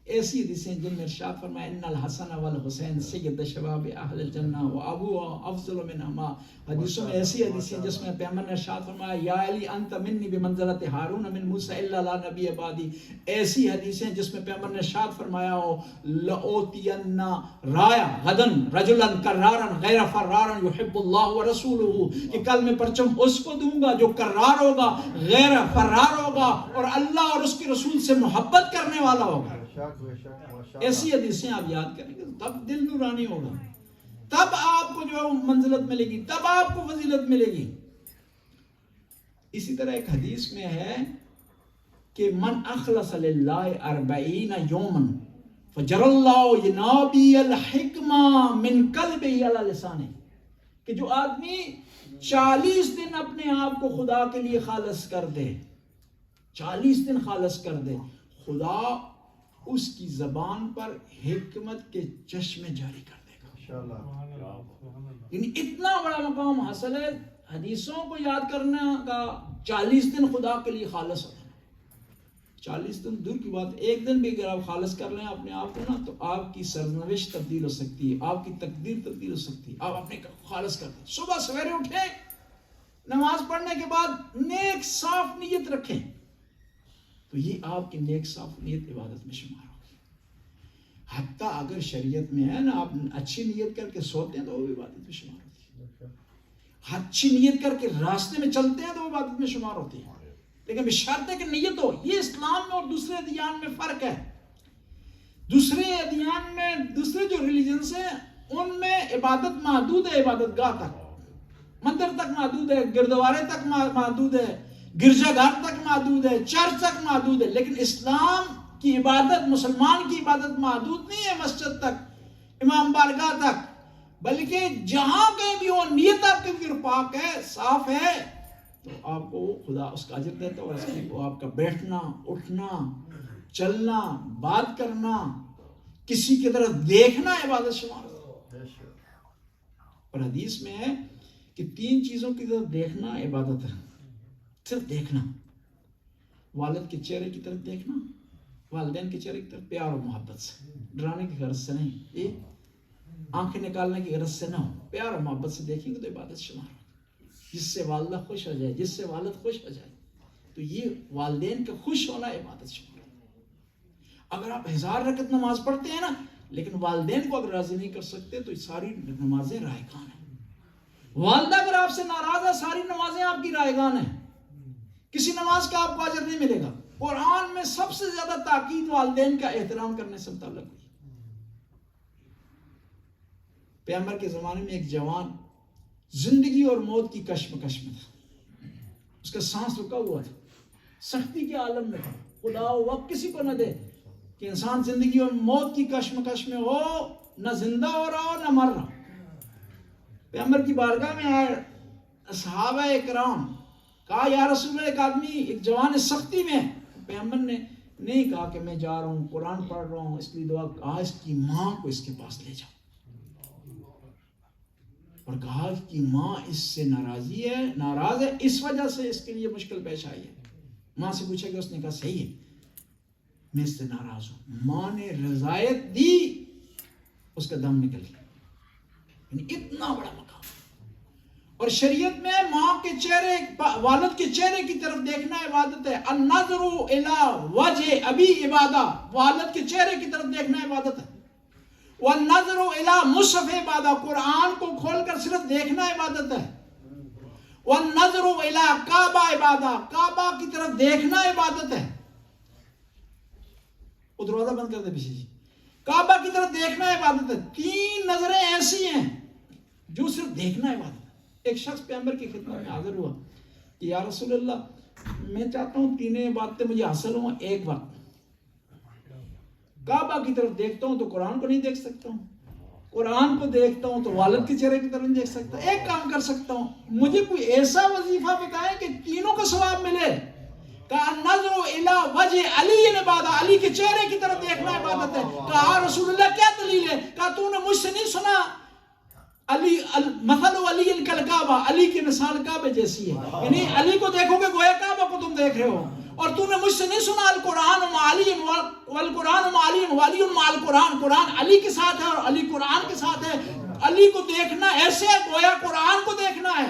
ایسی حدیثیں جن میں ارشاد فرمایا ان الحسن والحسین سید شباب اہل الجنہ و ابو افضل منہما۔ حدیثوں میں ایسی حدیثیں جس میں پیغمبر نے ارشاد فرمایا یا علی انت منی بمنزلۃ ہارون من موسی الا لا نبی بعدی۔ ایسی حدیثیں جس میں پیغمبر نے ارشاد فرمایا ہو لأوتین رایا غدا رجلا کرارا غیر فرارا یحب اللہ ورسولہ، کہ کل میں پرچم اس کو دوں گا جو کرار ہوگا، غیر فرار ہوگا، اور اللہ اور اس کے رسول سے محبت کرنے والا ہوگا۔ ایسی حدیثیں آپ یاد کریں گے تب دل نورانی ہوگا، تب آپ کو جو منزلت ملے گی، تب آپ کو فضیلت ملے گی۔ اسی طرح ایک حدیث میں ہے کہ من اخلص للہ 40 یوما فجر اللہ ینابی الحکمہ من قلبہ علی لسانہ، کہ جو آدمی 40 دن اپنے آپ کو خدا کے لیے خالص کر دے، 40 دن خالص کر دے، خدا اس کی زبان پر حکمت کے چشمے جاری کر دے گا۔ یعنی اتنا بڑا مقام حاصل ہے حدیثوں کو یاد کرنے کا، 40 دن خدا کے لیے خالص ہونا۔ 40 دن دور کی بات، ایک دن بھی اگر آپ خالص کر لیں اپنے آپ کو نا تو آپ کی سرنوشت تبدیل ہو سکتی ہے، آپ کی تقدیر تبدیل ہو سکتی ہے۔ آپ اپنے خالص کر دیں، صبح سویرے اٹھیں، نماز پڑھنے کے بعد نیک صاف نیت رکھیں تو یہ آپ کی نیک صاف نیت عبادت میں شمار ہوگی۔ حتیٰ اگر شریعت میں ہے نا آپ اچھی نیت کر کے سوتے ہیں تو وہ بھی عبادت میں شمار ہوتی ہے، اچھی نیت کر کے راستے میں چلتے ہیں تو وہ عبادت میں شمار ہوتی ہے، لیکن بشرط ہے کہ نیت ہو۔ یہ اسلام میں اور دوسرے ادیان میں فرق ہے۔ دوسرے ادیان میں، دوسرے جو ریلیجنز ہیں ان میں عبادت محدود ہے، عبادت گاہ تک، مندر تک محدود ہے، گردوارے تک محدود ہے، گرجا گھر تک محدود ہے، چرچ تک محدود ہے، لیکن اسلام کی عبادت، مسلمان کی عبادت محدود نہیں ہے مسجد تک، امام بارگاہ تک، بلکہ جہاں کہیں بھی ہو نیت آپ کی پھر پاک ہے، صاف ہے تو آپ کو خدا اس کا اجر دیتا ہے، اور اس کی آپ کا بیٹھنا، اٹھنا، چلنا، بات کرنا، کسی کی طرف دیکھنا عبادت شمار ہے۔ اور حدیث میں ہے کہ 3 چیزوں کی طرف دیکھنا عبادت ہے، صرف دیکھنا، والد کے چہرے کی طرف دیکھنا، والدین کے چہرے کی طرف پیار و محبت سے، ڈرانے کی غرض سے نہیں، یہ آنکھیں نکالنے کی غرض سے نہ ہو، پیار و محبت سے دیکھیں گے تو عبادت شمار ہوگی۔ جس سے والدہ خوش ہو جائے، جس سے والد خوش ہو جائے تو یہ والدین کا خوش ہونا عبادت شمار ہوگی۔ اگر آپ 1000 رکعت نماز پڑھتے ہیں نا لیکن والدین کو اگر راضی نہیں کر سکتے تو ساری نمازیں رائگان ہیں۔ والدہ اگر آپ سے ناراض ہے ساری نمازیں آپ کی رائگان ہیں، کسی نماز کا آپ کو اجر نہیں ملے گا۔ قرآن میں سب سے زیادہ تاکید والدین کا احترام کرنے سے متعلق ہوئی۔ پیغمبر کے زمانے میں ایک جوان زندگی اور موت کی کشمکش میں تھا، اس کا سانس رکا ہوا تھا، سختی کے عالم میں تھا، خدا وقت کسی کو نہ دے کہ انسان زندگی اور موت کی کشمکش میں ہو، نہ زندہ ہو رہا ہو نہ مر رہا۔ پیغمبر کی بارگاہ میں آئے صحابہ کرام، کہا یا رسول اللہ، ایک آدمی، ایک جوان سختی میں، پیغمبر نے نہیں کہا کہ میں جا رہا ہوں قرآن پڑھ رہا ہوں اس لیے دعا، کہا اس کی ماں کو اس کے پاس لے جاؤ، اور کہا کہ ماں اس سے ناراض ہے، اس وجہ سے اس کے لیے مشکل پیش آئی ہے۔ ماں سے پوچھا کہ اس نے کہا صحیح ہے میں اس سے ناراض ہوں، ماں نے رضایت دی، اس کا دم نکل گیا۔ یعنی اتنا بڑا مقام، اور شریعت میں ماں کے چہرے والد کے چہرے کی طرف دیکھنا عبادت ہے. النظر الی وجه ابی عبادہ, والد کے چہرے کی طرف دیکھنا عبادت ہے. والنظر الی مصحف عبادہ, قرآن کو کھول کر صرف دیکھنا عبادت ہے. والنظر الی کعبہ عبادہ, کعبہ کی طرف دیکھنا عبادت ہے. وہ دروازہ بند کر دے پیچھے جی. کعبہ کی طرف دیکھنا عبادت ہے. 3 نظریں ایسی ہیں جو صرف دیکھنا عبادت ہے. ایک شخص پیغمبر کی خدمت میں حاضر ہوا کہ یا رسول اللہ, میں چاہتا ہوں 3 باتیں مجھے حاصل ہوں ایک وقت. کعبہ کی طرف دیکھتا ہوں تو قرآن کو نہیں دیکھ سکتا ہوں, قرآن کو دیکھتا ہوں تو والد کے چہرے کی طرف نہیں دیکھ سکتا. ایک کام کر سکتا ہوں, مجھے کوئی ایسا وظیفہ بتائیں کہ تینوں کا ثواب ملے. کہا نظر الی وجه علی عبادہ, علی کے چہرے کی طرف دیکھنا عبادت ہے. کہا رسول اللہ کیا دلیل ہے؟ کہا تو نے مجھ سے نہیں سنا علی مثل علی کعبہ, علی کی مثال کعبے جیسی ہے. یعنی علی کو دیکھو گے گویا کعبہ کو تم دیکھ رہے ہو. اور تو نے مجھ سے نہیں سنا القرآن مع علی والقرآن مع علی وعلی مع القرآن, قرآن علی کے ساتھ ہے اور علی قرآن کے ساتھ ہے. علی کو دیکھنا ایسے ہے گویا قرآن کو دیکھنا ہے.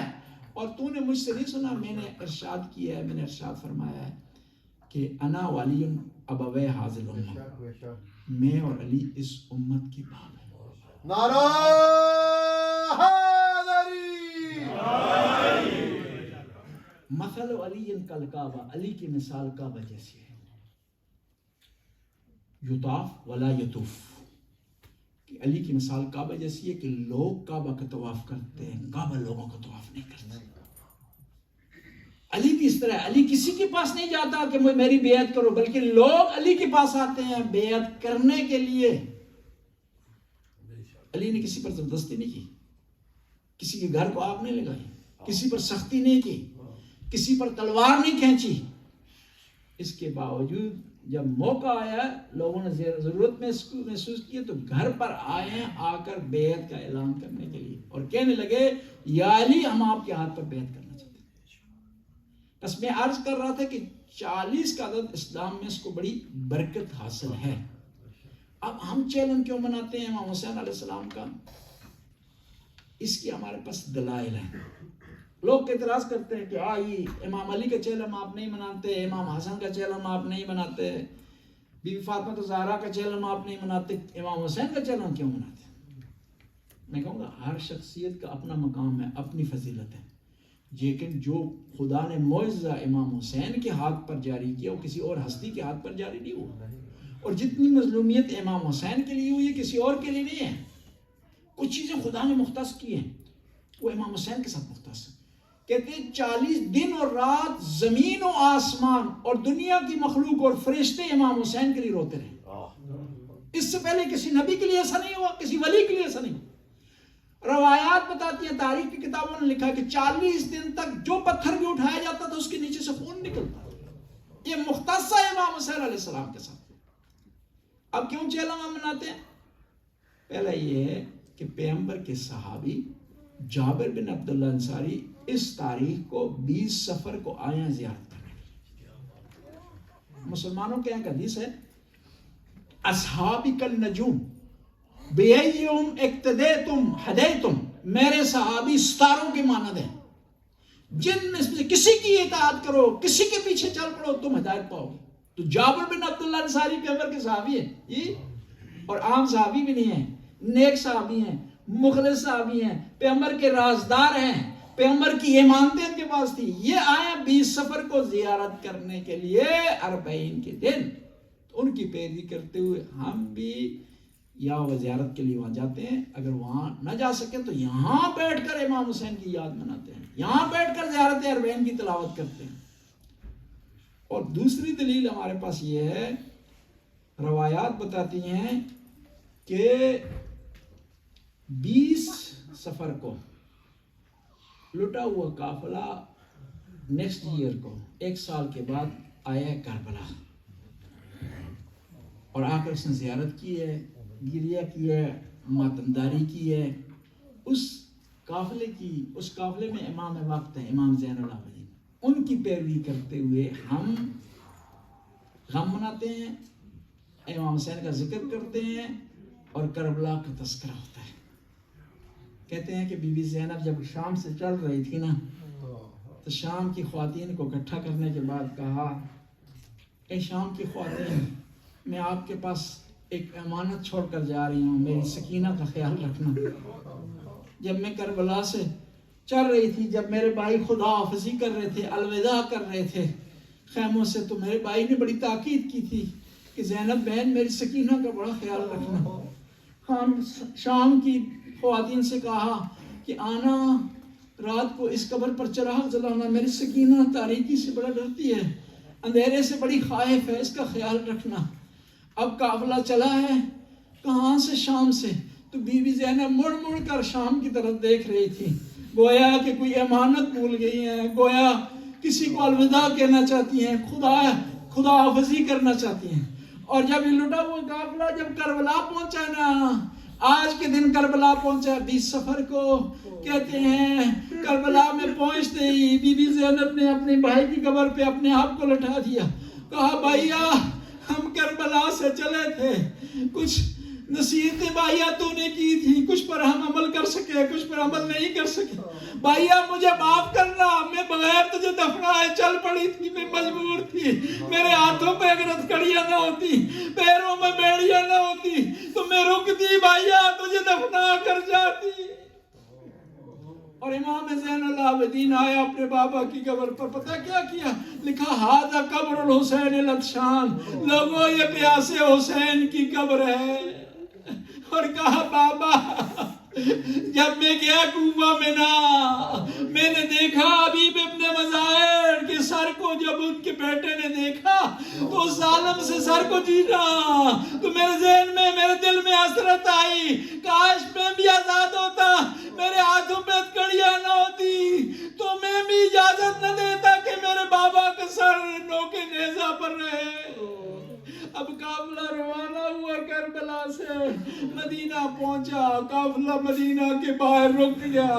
اور تو نے مجھ سے نہیں سنا, میں نے ارشاد کیا ہے, میں نے ارشاد فرمایا ہے کہ انا ولی ابوے حاضر الامہ, میں اور علی اس امت کی باب ہے. نعرہ حیدری. مثل علی کالکعبہ, علی کی مثال کعبہ جیسی ہے. یطاف ولا یطوف, کہ علی کی مثال کعبہ جیسی ہے کہ لوگ کعبہ کا طواف کرتے ہیں, کعبہ لوگوں کا طواف نہیں کرتا. علی بھی اس طرح, علی کسی کے پاس نہیں جاتا کہ میری بیعت کرو, بلکہ لوگ علی کے پاس آتے ہیں بیعت کرنے کے لیے. علی نے کسی پر زبردستی نہیں کی, کسی کے گھر کو آگ نہیں لگائی, کسی پر سختی نہیں کی, کسی پر تلوار نہیں کھینچی. اس کے باوجود جب موقع آیا, لوگوں نے ضرورت محسوس کی تو گھر پر آئے ہیں آ کر بیعت کا اعلان کرنے کے لیے, اور کہنے لگے یا علی ہم آپ کے ہاتھ پر بیعت کرنا چاہتے ہیں. بس میں عرض کر رہا تھا کہ 40 کا عدد اسلام میں اس کو بڑی برکت حاصل ہے. اب ہم چیلنج کیوں مناتے ہیں امام حسین علیہ السلام کا؟ اس کی ہمارے پاس دلائل ہیں. لوگ اعتراض کرتے ہیں کہ امام علی کا چیلم آپ نہیں مناتے, امام حسن کا چیلم آپ نہیں مناتے, بی بی فاطمہ زہرا کا چیلم آپ نہیں مناتے, امام حسین کا چیلم کیوں مناتے؟ میں کہوں گا ہر شخصیت کا اپنا مقام ہے, اپنی فضیلت ہے, لیکن جو خدا نے معجزہ امام حسین کے ہاتھ پر جاری کیا وہ کسی اور ہستی کے ہاتھ پر جاری نہیں ہوا. اور جتنی مظلومیت امام حسین کے لیے ہوئی ہے کسی اور کے لیے نہیں ہے. کچھ چیزیں خدا نے مختص کی ہیں, وہ امام حسین کے ساتھ مختص ہیں. کہتے ہیں 40 دن اور رات زمین و آسمان اور دنیا کی مخلوق اور فرشتے امام حسین کے لیے روتے رہے. اس سے پہلے کسی نبی کے لیے ایسا نہیں ہوا, کسی ولی کے لیے ایسا نہیں ہوا. روایات بتاتی ہیں, تاریخ کی کتابوں نے لکھا ہے کہ 40 دن تک جو پتھر بھی اٹھایا جاتا تھا اس کے نیچے سے خون نکلتا. یہ مختص ہے امام حسین علیہ السلام کے ساتھ. اب کیوں چیلم ہم مناتے ہیں؟ پہلا یہ ہے کہ پیغمبر کے صحابی جابر بن عبداللہ انصاری اس تاریخ کو 20 صفر کو آئے ہیں زیارت کرنے کے لیے. مسلمانوں کے یہاں حدیث ہے اصحابی کالنجوم بیئیہم اقتدیتم ہدیتم, میرے صحابی ستاروں کے مانند ہیں, جن میں سے کسی کی اطاعت کرو, کسی کے پیچھے چل پڑو تم ہدایت پاؤ گے. تو جابر بن عبداللہ انصاری پیغمبر کے صحابی ہیں, اور عام صحابی بھی نہیں ہیں, نیک صحابی ہیں, مخلص صحابی ہیں, پیغمبر کے رازدار ہیں, پیغمبر کی ایمانتیں ان کے پاس تھی. یہ آئے 20 صفر کو زیارت کرنے کے لیے 40 کے دن. ان کی پیروی کرتے ہوئے ہم بھی یا وہ زیارت کے لیے وہاں جاتے ہیں. اگر وہاں نہ جا سکیں تو یہاں بیٹھ کر امام حسین کی یاد مناتے ہیں, یہاں بیٹھ کر زیارت 40 کی تلاوت کرتے ہیں. اور دوسری دلیل ہمارے پاس یہ ہے, روایات بتاتی ہیں کہ 20 صفر کو لٹا ہوا قافلہ نیکسٹ ایئر کو 1 سال کے بعد آیا کربلا, اور آ کر اس نے زیارت کی ہے, گریہ کی ہے, ماتمداری کی ہے. اس قافلے میں امام وقت ہے امام زین العابدین, ان کی پیروی کرتے ہوئے ہم غم مناتے ہیں, امام حسین کا ذکر کرتے ہیں, اور کربلا کا تذکرہ ہوتا ہے. کہتے ہیں کہ بی بی زینب جب شام سے چل رہی تھی نا تو شام کی خواتین کو اکٹھا کرنے کے بعد کہا اے شام کی خواتین، میں آپ کے پاس ایک امانت چھوڑ کر جا رہی ہوں، میری سکینہ کا خیال رکھنا۔ جب میں کربلا سے چل رہی تھی، جب میرے بھائی خدا حافظی کر رہے تھے، الوداع کر رہے تھے خیموں سے، تو میرے بھائی نے بڑی تاکید کی تھی کہ زینب بہن میری سکینہ کا بڑا خیال رکھنا۔ ہم شام کی خواتین سے کہا کہ آنا رات کو اس قبر پر چراغ جلانا، میری سکینہ تاریکی سے بڑا ڈرتی ہے، اندھیرے سے بڑی خائف ہے، اس کا خیال رکھنا۔ اب قافلہ چلا ہے، کہاں سے؟ شام سے۔ تو بی بی زینب مڑ مڑ کر شام کی طرف دیکھ رہی تھی، گویا کہ کوئی امانت بھول گئی ہیں، گویا کسی کو الوداع کہنا چاہتی ہیں، خدا حافظی کرنا چاہتی ہیں۔ اور جب یہ لٹا ہوا قافلہ جب کربلا پہنچا نا، آج کے دن کربلا پہنچا 20 سفر کو، کہتے ہیں کربلا میں پہنچتے ہی بی بی زینب نے اپنے بھائی کی قبر پہ اپنے آپ کو لٹا دیا، کہا بھائیا ہم کربلا سے چلے تھے، کچھ نصیحتیں بھائیا تو نے کی تھی، کچھ پر ہم عمل کر سکے، کچھ پر عمل نہیں کر سکے، بھائیا مجھے معاف کرنا، میں بغیر تجھے دفنائے چل پڑی تھی، میں مجبور تھی، میرے ہاتھوں پہ اگر ہتھکڑیاں نہ ہوتی، پیروں میں بیڑیاں نہ ہوتی تو میں رکتی بھائیا، تجھے دفنا کر جاتی۔ اور امام زین العابدین آیا اپنے بابا کی قبر پر، پتہ کیا کیا؟ لکھا ھذا قبر الحسین العطشان، لوگوں یہ پیاسے حسین کی قبر ہے۔ اور کہا بابا جب میں گیا کوفہ میں نا، میں نے دیکھا حبیب ابن مظاہر کے سر کو، جب ان کے بیٹے نے دیکھا تو اس ظالم سے سر کو چیرا، تو میرے ذہن میں، میرے دل میں حسرت آئی، کاش میں بھی آزاد ہوتا، میرے ہاتھوں پہ ہتھکڑیاں نہ ہوتی، تو میں بھی اجازت نہ دیتا کہ میرے بابا کا سر نوکے نیزہ پر رہے۔ اب قافلہ روانہ ہوا کربلا سے، مدینہ پہنچا، قافلہ مدینہ کے باہر رک گیا،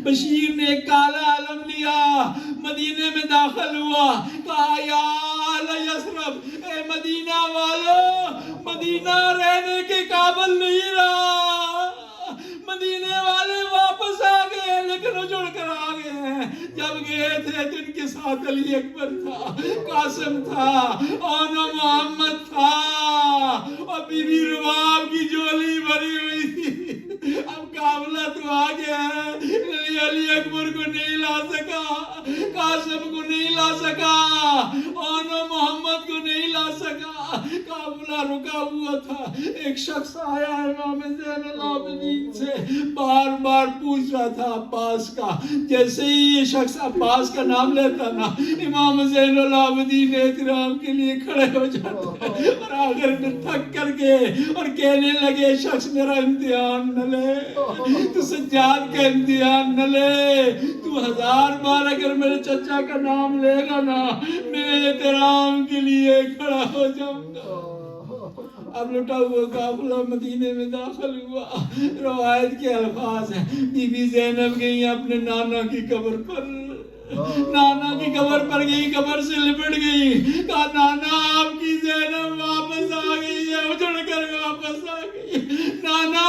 بشیر نے ایک کالا علم لیا، مدینہ میں داخل ہوا، کہا یا اہل یثرب، اے مدینہ والو، مدینہ رہنے کے قابل نہیں رہا، مدینے والے واپس آ گئے لیکن اجڑ کر آ گئے ہیں۔ جب گئے تھے تو ان کے ساتھ علی اکبر تھا، قاسم تھا، اور محمد تھا، اور بی بی رباب کی جولی بھری ہوئی تھی۔ اب قافلہ تو آ گیا ہے، علی اکبر کو نہیں لا سکا، قاسم کو نہیں لا سکا، اور محمد کو نہیں لا سکا، قافلہ رکا ہوا تھا۔ ایک شخص آیا امام زین العابدین سے، بار بار پوچھ رہا تھا عباس کا، جیسے ہی یہ شخص عباس کا نام لیتا نا، امام زین العابدین احترام کے لیے کھڑے ہو جاتے، اور آخر میں تھک کر کے اور کہنے لگے شخص میرا امتحان نہ لے، تو سجاد کا امتحان نہ لے، تو 1000 بار اگر میرے چچا کا نام لے گا نا، میں احترام کے لیے کھڑا ہو جاؤں گا۔ اب لٹا ہوا قافلہ مدینے میں داخل ہوا، روایت کے الفاظ ہیں، بی بی زینب گئی اپنے نانا کی قبر پر، نانا کی قبر پر گئی، قبر سے لپٹ گئی، کہا نانا آپ کی زینب واپس آ گئی ہے، اجڑ کر واپس آ گئی، نانا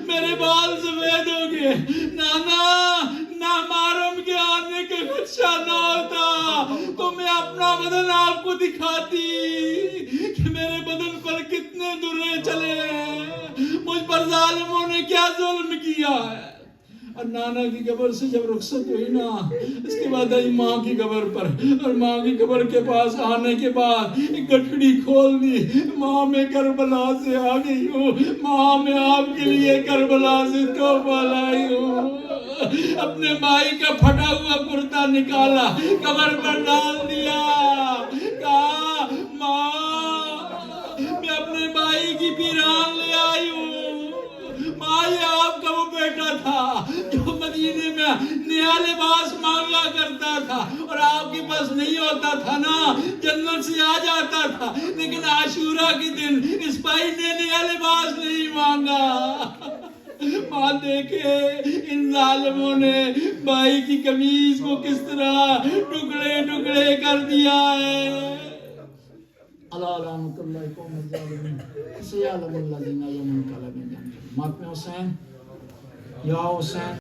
میرے بال سفید ہو گئے، نانا نامحرم کے آنے کے خدشہ نہ ہوتا تو میں اپنا بدن آپ کو دکھاتی کہ میرے بدن پر کتنے درے چلے ہیں، مجھ پر ظالموں نے کیا ظلم کیا ہے۔ اور نانا کی قبر سے جب رخصت ہوئی نا، اس کے بعد آئی ماں کی قبر پر، اور ماں کی قبر کے پاس آنے کے بعد ایک گٹھڑی کھول دی، ماں میں کربلا سے آ گئی ہوں، ماں میں آپ کے لیے کربلا سے تحفہ لائی ہوں۔ اپنے بھائی کا پھٹا ہوا کرتا نکالا، قبر پر ڈال دیا، کہا ماں میں اپنے بھائی کی پیران لے آئی ہوں، ماں یہ آپ کا وہ بیٹا تھا جو مدینے میں نیا لباس مانگا کرتا تھا، اور آپ کے پاس نہیں ہوتا تھا نا، جنت سے آ جاتا تھا، لیکن عاشورہ کے دن اس بھائی نے نیا لباس نہیں مانگا۔ ماں دیکھے ان ظالموں نے بھائی کی قمیض کو کس طرح ٹکڑے ٹکڑے کر دیا ہے۔ اللہ لعنت اللہ قوم الظالمین، سیعلم الذین یمنون کلام جان۔ ماتم حسین یا حسین